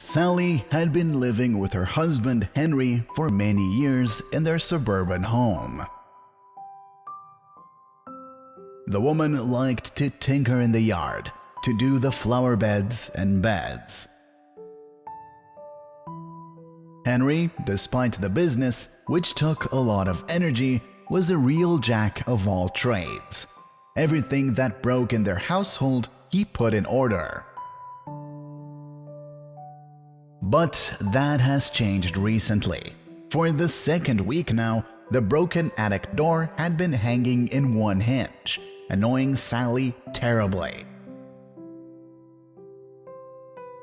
Sally had been living with her husband Henry for many years in their suburban home. The woman liked to tinker in the yard, to do the flower beds and beds. Henry, despite the business, which took a lot of energy, was a real jack of all trades. Everything that broke in their household, he put in order. But that has changed recently. For the second week now, the broken attic door had been hanging in one hinge, annoying Sally terribly.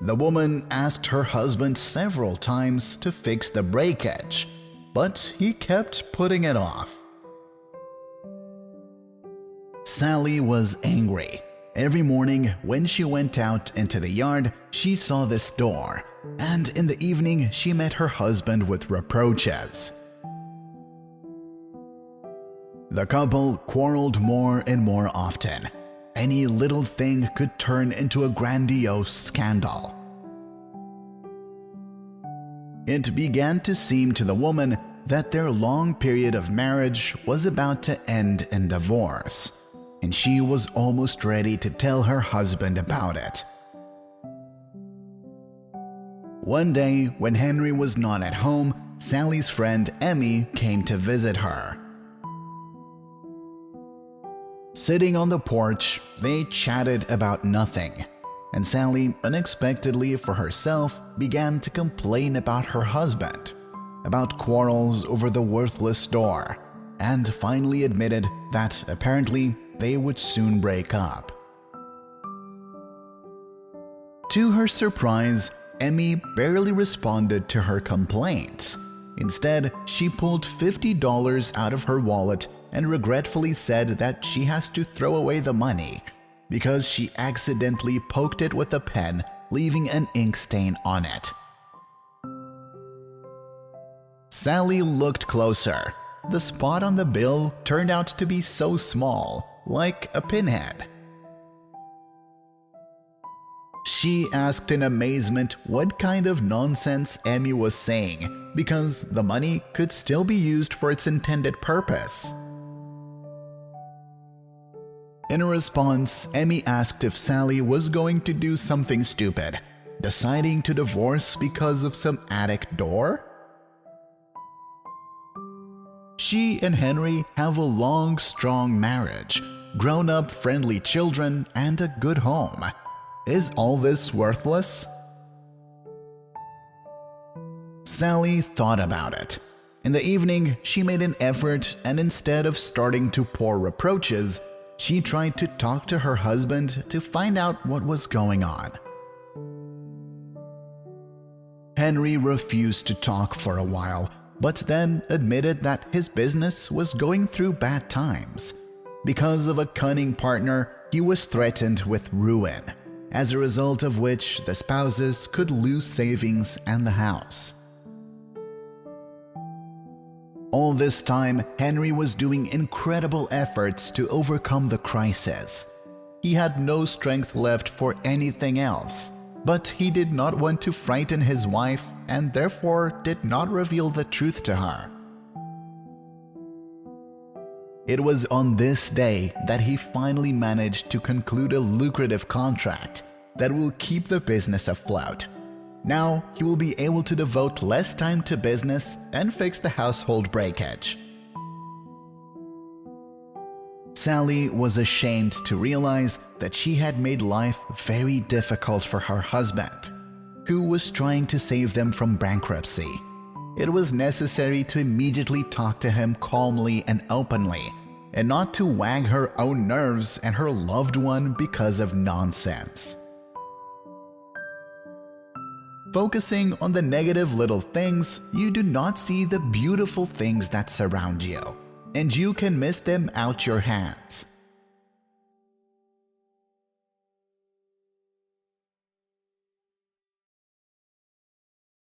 The woman asked her husband several times to fix the breakage, but he kept putting it off. Sally was angry. Every morning when she went out into the yard, she saw this door, and in the evening she met her husband with reproaches. The couple quarreled more and more often. Any little thing could turn into a grandiose scandal. It began to seem to the woman that their long period of marriage was about to end in divorce, and she was almost ready to tell her husband about it. One day, when Henry was not at home, Sally's friend Emmy came to visit her. Sitting on the porch, they chatted about nothing, and Sally, unexpectedly for herself, began to complain about her husband, about quarrels over the worthless door, and finally admitted that apparently they would soon break up. To her surprise, Emmy barely responded to her complaints. Instead, she pulled $50 out of her wallet and regretfully said that she has to throw away the money because she accidentally poked it with a pen, leaving an ink stain on it. Sally looked closer. The spot on the bill turned out to be so small, like a pinhead. She asked in amazement what kind of nonsense Emmy was saying, because the money could still be used for its intended purpose. In response, Emmy asked if Sally was going to do something stupid, deciding to divorce because of some attic door. She and Henry have a long, strong marriage, grown-up, friendly children, and a good home. Is all this worthless? Sally thought about it. In the evening, she made an effort, and instead of starting to pour reproaches, she tried to talk to her husband to find out what was going on. Henry refused to talk for a while, but then admitted that his business was going through bad times. Because of a cunning partner, he was threatened with ruin, as a result of which the spouses could lose savings and the house. All this time, Henry was doing incredible efforts to overcome the crisis. He had no strength left for anything else, but he did not want to frighten his wife and therefore did not reveal the truth to her. It was on this day that he finally managed to conclude a lucrative contract that will keep the business afloat. Now he will be able to devote less time to business and fix the household breakage. Sally was ashamed to realize that she had made life very difficult for her husband, who was trying to save them from bankruptcy. It was necessary to immediately talk to him calmly and openly, and not to wag her own nerves and her loved one because of nonsense. Focusing on the negative little things, you do not see the beautiful things that surround you, and you can miss them out your hands.